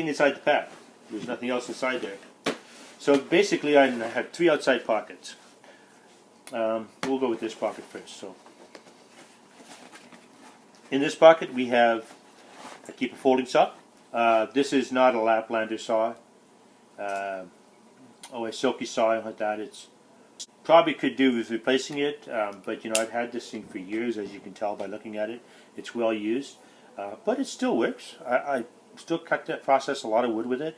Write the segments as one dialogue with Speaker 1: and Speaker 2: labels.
Speaker 1: Inside the pack. There's nothing else inside there. So basically I have 3 outside pockets. We'll go with this pocket first. So in this pocket we have, I keep a folding saw. This is not a Laplander saw. A silky saw like that. It's probably could do with replacing it, but you know, I've had this thing for years, as you can tell by looking at it. It's well used, but it still works. I still process a lot of wood with it,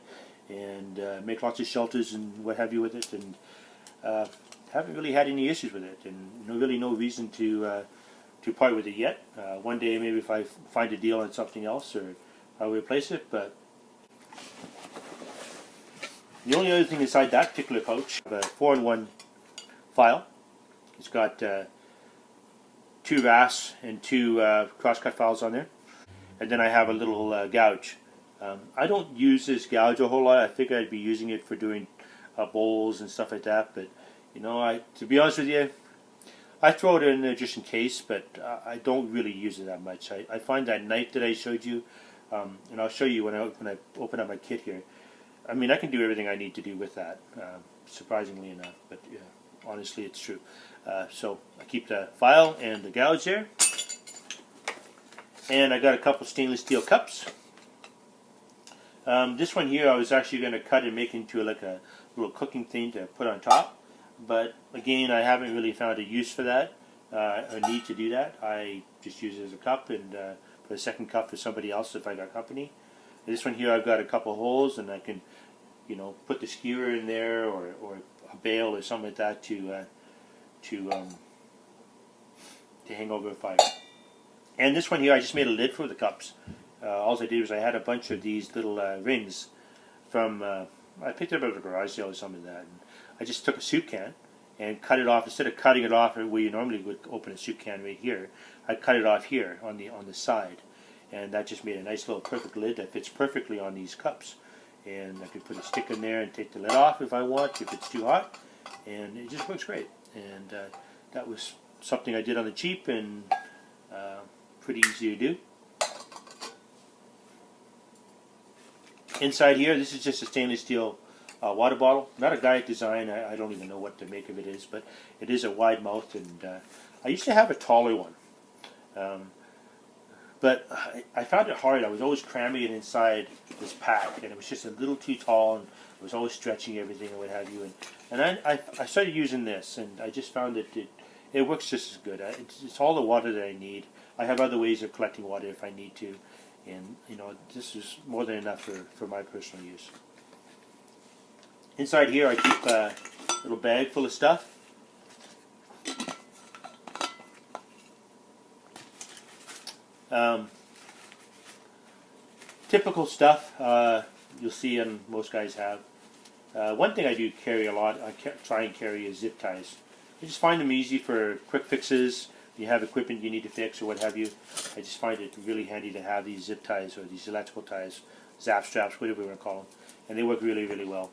Speaker 1: and make lots of shelters and what have you with it, and haven't really had any issues with it, and really no reason to part with it yet. One day maybe if I find a deal on something else, or I'll replace it. But the only other thing inside that particular pouch, I have a 4-in-1 file. It's got 2 RAS and 2 crosscut files on there, and then I have a little gouge. I don't use this gouge a whole lot. I figure I'd be using it for doing bowls and stuff like that, but you know, to be honest with you, I throw it in there just in case, but I don't really use it that much. I find that knife that I showed you, and I'll show you when I open up my kit here. I mean, I can do everything I need to do with that, surprisingly enough, but yeah, honestly it's true. So I keep the file and the gouge there, and I got a couple stainless steel cups. This one here I was actually going to cut and make into like a little cooking thing to put on top, but again I haven't really found a use for that, a need to do that. I just use it as a cup, and put a second cup for somebody else if I got company. This one here I've got a couple holes, and I can, you know, put the skewer in there, or a bail or something like that to hang over a fire. And this one here I just made a lid for the cups. All I did was I had a bunch of these little rings from, I picked it up at a garage sale or something like that, and I just took a soup can and cut it off. Instead of cutting it off where you normally would open a soup can right here, I cut it off here on the side, and that just made a nice little perfect lid that fits perfectly on these cups. And I can put a stick in there and take the lid off if I want, if it's too hot, and it just works great. And that was something I did on the cheap, and pretty easy to do. Inside here, this is just a stainless steel water bottle. Not a Guyot design. I don't even know what the make of it is, but it is a wide mouth, and I used to have a taller one. But I found it hard. I was always cramming it inside this pack, and it was just a little too tall, and I was always stretching everything and what have you. And I started using this, and I just found that it works just as good. It's all the water that I need. I have other ways of collecting water if I need to, and you know, this is more than enough for my personal use. Inside here I keep a little bag full of stuff. Typical stuff you'll see, and most guys have. One thing I do carry a lot, I try and carry, is zip ties. I just find them easy for quick fixes. You have equipment you need to fix or what have you. I just find it really handy to have these zip ties, or these electrical ties, zap straps, whatever you want to call them, and they work really, really well.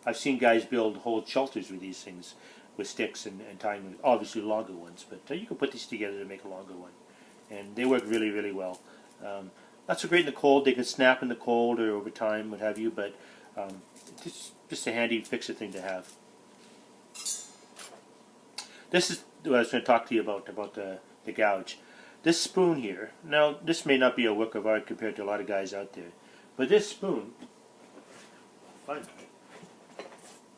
Speaker 1: I've seen guys build whole shelters with these things, with sticks and tying them, obviously longer ones, but you can put these together to make a longer one, and they work really, really well. Not so great in the cold. They can snap in the cold or over time, what have you, but just a handy fixer thing to have. This is what I was going to talk to you about the gouge. This spoon here, now this may not be a work of art compared to a lot of guys out there, but this spoon,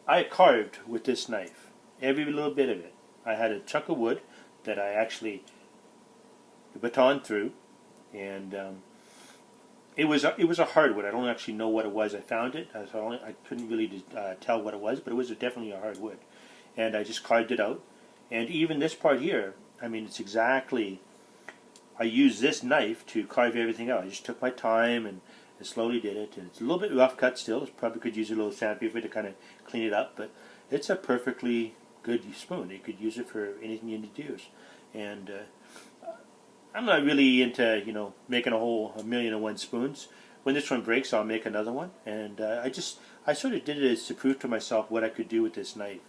Speaker 1: I carved with this knife, every little bit of it. I had a chunk of wood that I actually batoned through, and it was a hardwood. I don't actually know what it was. I found it, so I couldn't really tell what it was, but it was definitely a hardwood, and I just carved it out. And even this part here, I mean, it's exactly, I used this knife to carve everything out. I just took my time and slowly did it, and it's a little bit rough cut still. It probably could use a little sandpaper to kind of clean it up, but it's a perfectly good spoon. You could use it for anything you need to use. And I'm not really into, you know, making a 1,000,001 spoons. When this one breaks, I'll make another one. And I sort of did it as to prove to myself what I could do with this knife.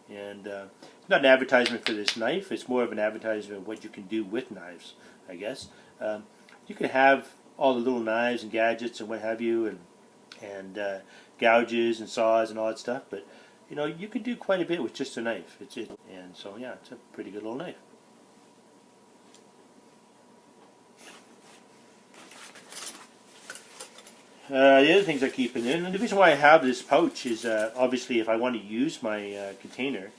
Speaker 1: And it's not an advertisement for this knife. It's more of an advertisement of what you can do with knives, I guess. You can have all the little knives and gadgets and what have you, and and gouges and saws and all that stuff. But you know, you can do quite a bit with just a knife. And so yeah, it's a pretty good little knife. The other things I keep in there, and the reason why I have this pouch is obviously if I want to use my container,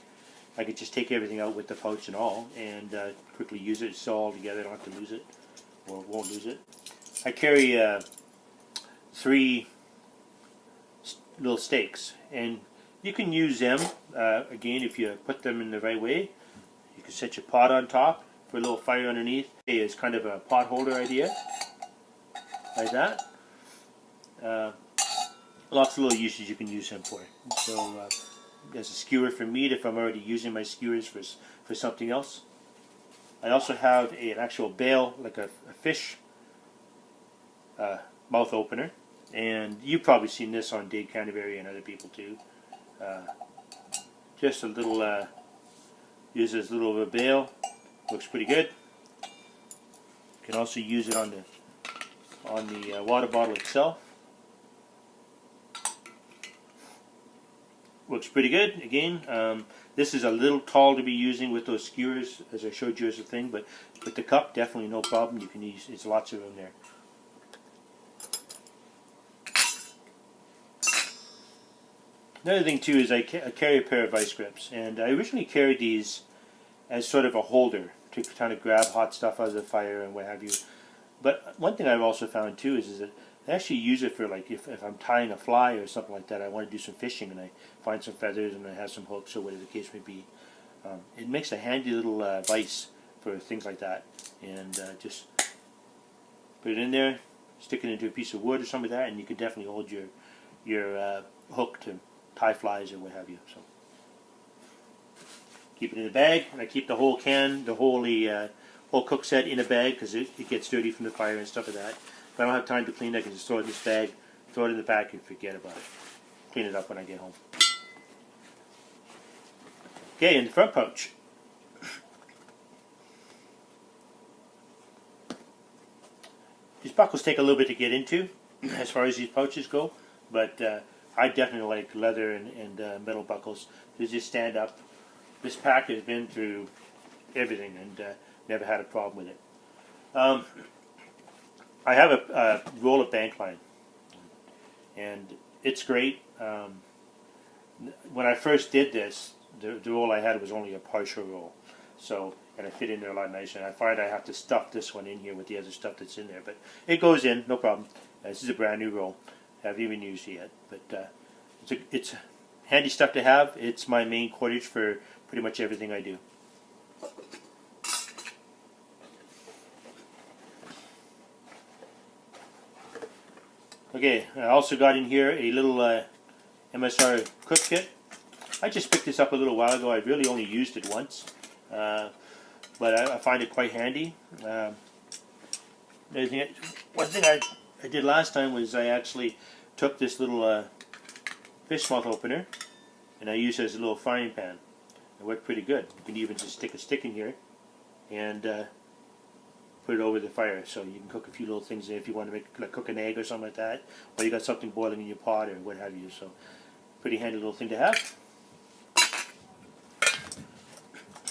Speaker 1: I could just take everything out with the pouch and all, and quickly use it. It's all together. I don't have to lose it, or won't lose it. I carry 3 little stakes, and you can use them again if you put them in the right way. You can set your pot on top for a little fire underneath. It's kind of a pot holder idea, like that. Lots of little uses you can use them for. So there's a skewer for meat if I'm already using my skewers for something else. I also have an actual bail, like a fish mouth opener, and you've probably seen this on Dave Canterbury and other people too. Just a little, uses a little of a bail, looks pretty good. You can also use it on the water bottle itself. Works pretty good. Again, this is a little tall to be using with those skewers, as I showed you as a thing, but with the cup, definitely no problem. You can use, it's lots of room there. Another thing too is I carry a pair of vice grips, and I originally carried these as sort of a holder to kind of grab hot stuff out of the fire and what have you. But one thing I've also found too is that I actually use it for, like, if I'm tying a fly or something like that, I want to do some fishing and I find some feathers and I have some hooks or whatever the case may be. It makes a handy little vise for things like that, and just put it in there, stick it into a piece of wood or something like that, and you can definitely hold your hook to tie flies or what have you. So keep it in the bag, and I keep the whole can, the whole cook set in a bag because it gets dirty from the fire and stuff like that. If I don't have time to clean it, I can just throw it in this bag, throw it in the pack, and forget about it. Clean it up when I get home. Okay, in the front pouch. These buckles take a little bit to get into as far as these pouches go, but I definitely like leather and metal buckles. They just stand up. This pack has been through everything and never had a problem with it. I have a roll of bank line, and it's great. When I first did this, the roll I had was only a partial roll, and it fit in there a lot nicer. And I find I have to stuff this one in here with the other stuff that's in there, but it goes in, no problem. This is a brand new roll. I haven't even used it yet, but it's handy stuff to have. It's my main cordage for pretty much everything I do. Okay, I also got in here a little MSR cook kit. I just picked this up a little while ago. I really only used it once, but I find it quite handy. One thing I did last time was I actually took this little fish mouth opener and I used it as a little frying pan. It worked pretty good. You can even just stick a stick in here and put it over the fire, so you can cook a few little things in if you want to cook an egg or something like that, or you got something boiling in your pot or what have you. So, pretty handy little thing to have.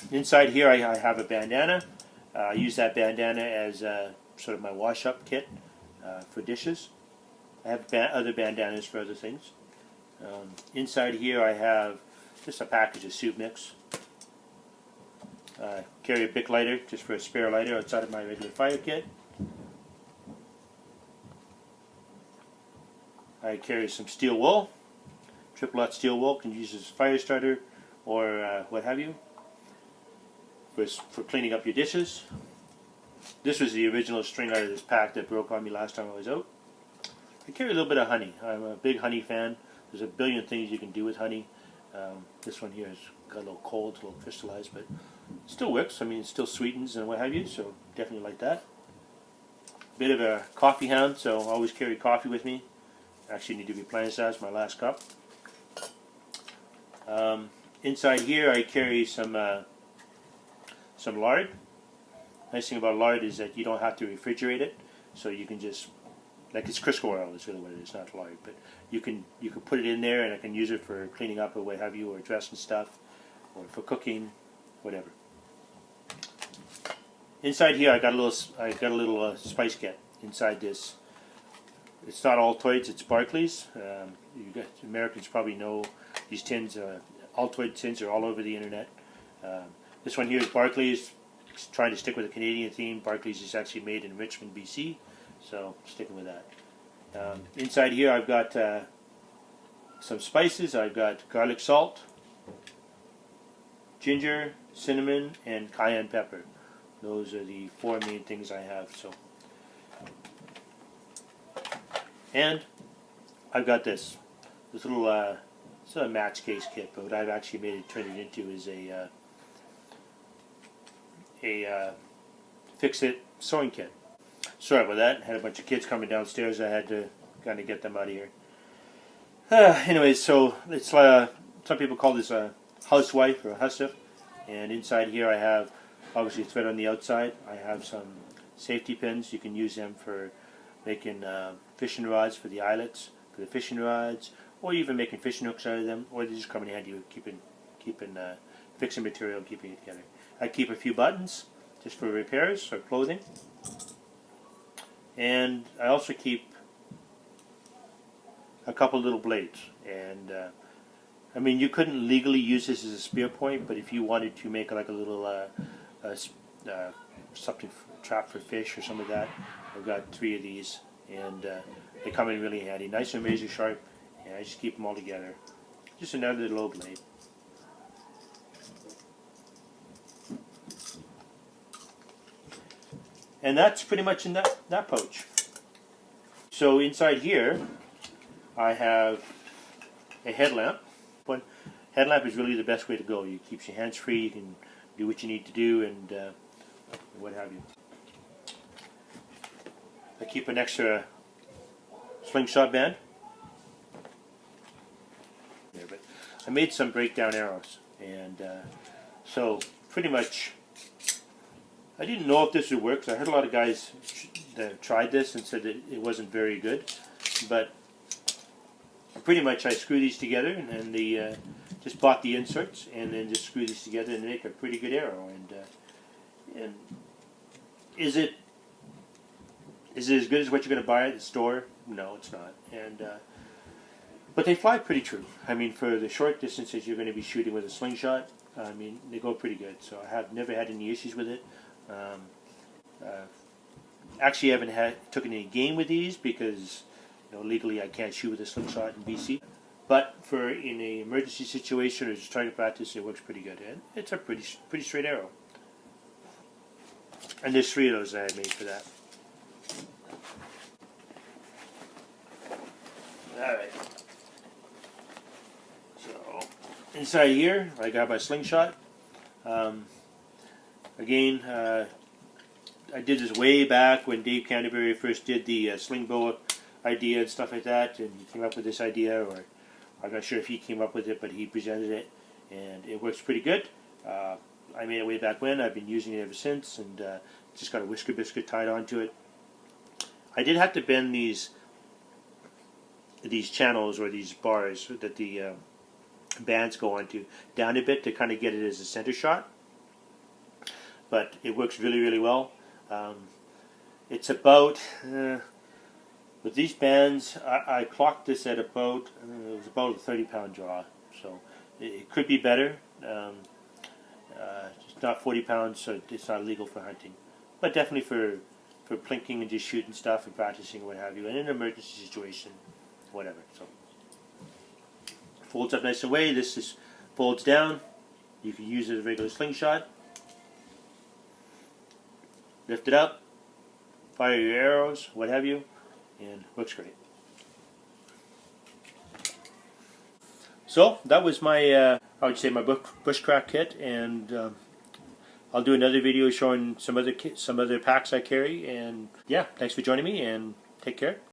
Speaker 1: Inside here, I have a bandana. I use that bandana as sort of my wash-up kit for dishes. I have other bandanas for other things. Inside here, I have just a package of soup mix. Carry a Bic lighter just for a spare lighter outside of my regular fire kit. I carry some steel wool, triple aught steel wool. Can use as a fire starter or what have you for cleaning up your dishes. This was the original string out of this pack that broke on me last time I was out. I carry a little bit of honey. I'm a big honey fan. There's a billion things you can do with honey. This one here has got a little cold, a little crystallized, but it still works. I mean, it still sweetens and what have you, so definitely like that. Bit of a coffee hound, so I always carry coffee with me. Actually need to replenish that. It's my last cup. Inside here I carry some lard. Nice thing about lard is that you don't have to refrigerate it, so you can just like it's Crisco oil is really what it is, not lard. But you can put it in there, and I can use it for cleaning up or what have you, or dressing stuff, or for cooking, whatever. Inside here, I got a little spice kit inside this. It's not Altoids, it's Barclays. Americans probably know these tins. Altoid tins are all over the internet. This one here is Barclays. It's trying to stick with a Canadian theme. Barclays is actually made in Richmond, BC, so sticking with that. Inside here, I've got some spices. I've got garlic salt, ginger, cinnamon, and cayenne pepper. Those are the 4 main things I have. So, and I've got this little it's a match case kit, but what I've actually turned it into is a fix-it sewing kit. Sorry about that. I had a bunch of kids coming downstairs. I had to kind of get them out of here. Anyways, so it's some people call this a housewife or a hussif. And inside here I have obviously thread on the outside. I have some safety pins. You can use them for making fishing rods for the eyelets, for the fishing rods, or even making fishing hooks out of them, or they just come in handy with keeping fixing material and keeping it together. I keep a few buttons just for repairs or clothing, and I also keep a couple little blades. And I mean, you couldn't legally use this as a spear point, but if you wanted to make like a little something trap for fish or some of that, I've got 3 of these, and they come in really handy, nice and razor sharp, and I just keep them all together. Just another little blade. And that's pretty much in that pouch. So inside here, I have a headlamp. One headlamp is really the best way to go. It keeps your hands free. You can do what you need to do, and what have you. I keep an extra slingshot band. There, but I made some breakdown arrows, and so pretty much. I didn't know if this would work, because I heard a lot of guys that tried this and said that it wasn't very good. But pretty much I screw these together, and then just bought the inserts, and then just screw these together and make a pretty good arrow. And is it as good as what you're going to buy at the store? No, it's not. And but they fly pretty true. I mean, for the short distances you're going to be shooting with a slingshot, I mean, they go pretty good. So I have never had any issues with it. Actually, I haven't taken any game with these because, you know, legally I can't shoot with a slingshot in BC. But for in an emergency situation or just trying to practice, it works pretty good. And it's a pretty straight arrow. And there's 3 of those that I made for that. Alright. So, inside here, I got my slingshot. Again, I did this way back when Dave Canterbury first did the sling bow idea and stuff like that, and he came up with this idea, or I'm not sure if he came up with it, but he presented it, and it works pretty good. I made it way back when. I've been using it ever since, and just got a whisker biscuit tied onto it. I did have to bend these channels or these bars that the bands go onto down a bit to kind of get it as a center shot. But it works really, really well. It's about, with these bands, I clocked this at about, it was about a 30-pound draw. So it could be better. It's not 40 pounds, so it's not legal for hunting. But definitely for plinking and just shooting stuff and practicing and what have you. And in an emergency situation, whatever. So folds up nice and away. This just folds down. You can use it as a regular slingshot. Lift it up, fire your arrows, what have you, and works great. So that was my, I would say my bushcraft kit, and I'll do another video showing some other packs I carry. And yeah, thanks for joining me, and take care.